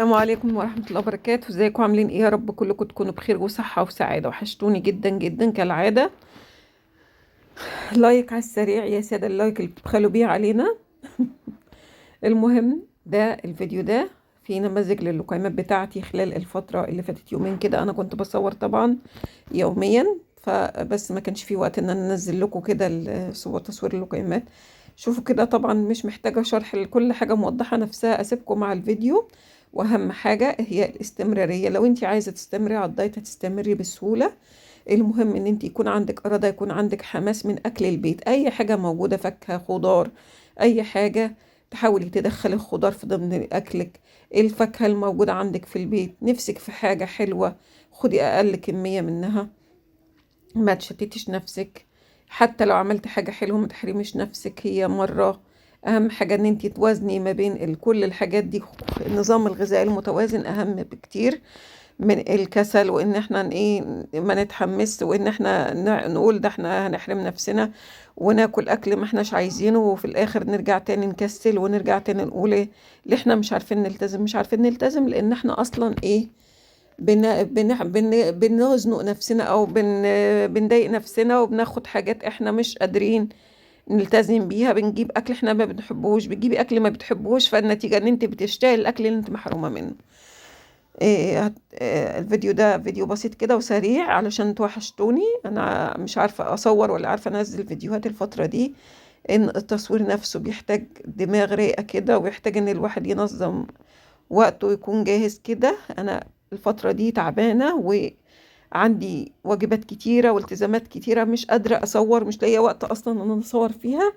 السلام عليكم ورحمة الله وبركاته. ازيكم عاملين ايه؟ يا رب كلكم تكونوا بخير وصحة وسعادة. وحشتوني جدا جدا كالعادة. لايك على السريع يا سادة، اللايك اللي بتبخلوا بيه علينا. المهم ده الفيديو ده فيه نماذج للقائمات بتاعتي خلال الفترة اللي فاتت. يومين كده انا كنت بصور طبعا يوميا، فبس ما كانش في وقت ان انا انزل لكم كده صور تصوير اللقائمات. شوفوا كده، طبعا مش محتاجة شرح لكل حاجة، موضحة نفسها. اسيبكم مع الفيديو. واهم حاجة هي الاستمرارية. لو انت عايزة تستمري على الدايت هتستمري بسهولة. المهم ان انت يكون عندك إرادة، يكون عندك حماس من اكل البيت. اي حاجة موجودة، فاكهة، خضار، اي حاجة. تحاولي تدخلي الخضار في ضمن اكلك. الفاكهة الموجودة عندك في البيت، نفسك في حاجة حلوة، خدي اقل كمية منها. ما تشتتش نفسك. حتى لو عملت حاجة حلوة ما تحرميش نفسك، هي مرة. اهم حاجة ان انتي توازني ما بين كل الحاجات دي. النظام الغذائي المتوازن اهم بكتير من الكسل، وان احنا ايه، ما نتحمس، وان احنا نقول ده احنا هنحرم نفسنا وناكل اكل ما احناش عايزينه، وفي الاخر نرجع تاني نكسل ونرجع تاني نقول ايه اللي احنا مش عارفين نلتزم. مش عارفين نلتزم لان احنا اصلا ايه، بنزنق نفسنا او بنضايق نفسنا وبناخد حاجات احنا مش قادرين نلتزم بيها. بنجيب اكل احنا ما بنحبوش، بتجيبي اكل ما بتحبوش، فالنتيجة ان انت بتشتهي الاكل اللي انت محرومة منه. الفيديو ده فيديو بسيط كده وسريع علشان توحشتوني. انا مش عارفة اصور ولا عارفة انزل فيديوهات الفترة دي. ان التصوير نفسه بيحتاج دماغ رايقة كده، ويحتاج ان الواحد ينظم وقته يكون جاهز كده. انا الفترة دي تعبانة وعندي واجبات كتيرة والتزامات كتيرة، مش قادرة اصور، مش لاقية وقت اصلا ان انا اصور فيها.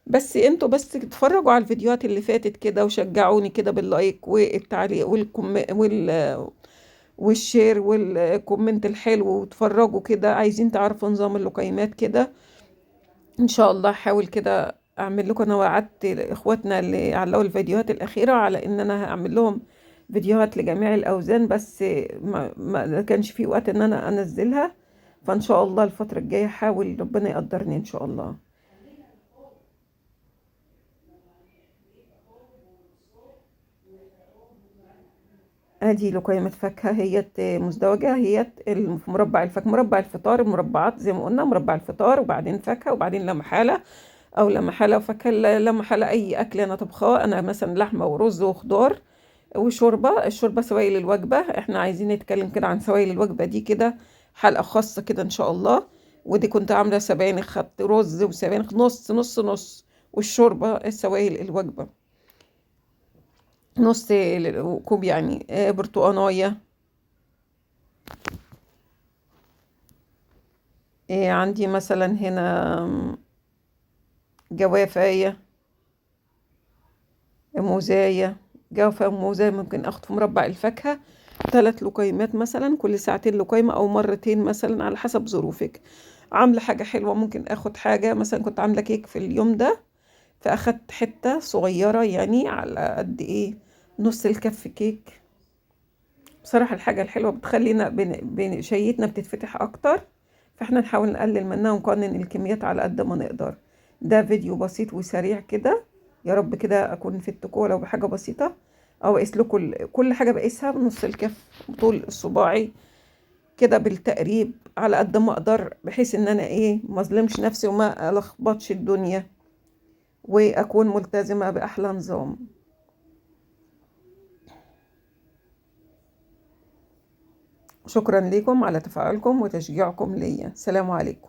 بس انتوا بس اتفرجوا على الفيديوهات اللي فاتت كده وشجعوني كده باللايك والتعليق والشير والكومنت الحلو، وتفرجوا كده. عايزين تعرفوا نظام اللقيمات كده؟ ان شاء الله هحاول كده اعمل لكم. انا وعدت اخواتنا اللي علقوا الفيديوهات الاخيره على ان انا هعمل لهم فيديوهات لجميع الاوزان، بس ما كانش في وقت ان انا انزلها. فان شاء الله الفتره الجايه احاول، ربنا يقدرني ان شاء الله. ادي لقيمة فاكهة هي مزدوجة، هي في مربع الفاكهة، مربع الفطار، المربعات زي ما قلنا، مربع الفطار وبعدين فاكهة وبعدين لا محالة، او لا محالة وفاكهة. لا محالة اي اكل انا طبخاه، انا مثلا لحمة ورز وخضار وشوربة. الشوربة سوائل الوجبة، احنا عايزين نتكلم كده عن سوائل الوجبة دي كده، حلقة خاصة كده ان شاء الله. ودي كنت عاملة سبانخ، خدت رز وسبانخ نص نص نص. والشوربة السوائل الوجبة نص كوب يعني، برتقانية. عندي مثلا هنا جوافية، موزاية. جوافة وموزاية ممكن اخد في مربع الفاكهة 3 لقيمات مثلا، كل ساعتين لقيمة او مرتين مثلا على حسب ظروفك. عاملة حاجة حلوة ممكن اخد حاجة، مثلا كنت عاملة كيك في اليوم ده، فاخدت حتة صغيرة يعني على قد ايه، نص الكف كيك. بصراحة الحاجة الحلوة بتخلينا شهيتنا بتتفتح أكتر، فاحنا نحاول نقلل منها ونقنن الكميات على قد ما نقدر. ده فيديو بسيط وسريع كده. يا رب كده أكون فدتكم ولو بحاجة بسيطة. أو أقيس لكم كل حاجة بقيسها بنص الكف طول صباعي كده بالتقريب على قد ما أقدر، بحيث إن أنا إيه ما أظلمش نفسي وما ألخبطش الدنيا، وأكون ملتزمة بأحلى نظام. شكرا لكم على تفاعلكم وتشجيعكم ليا. سلام عليكم.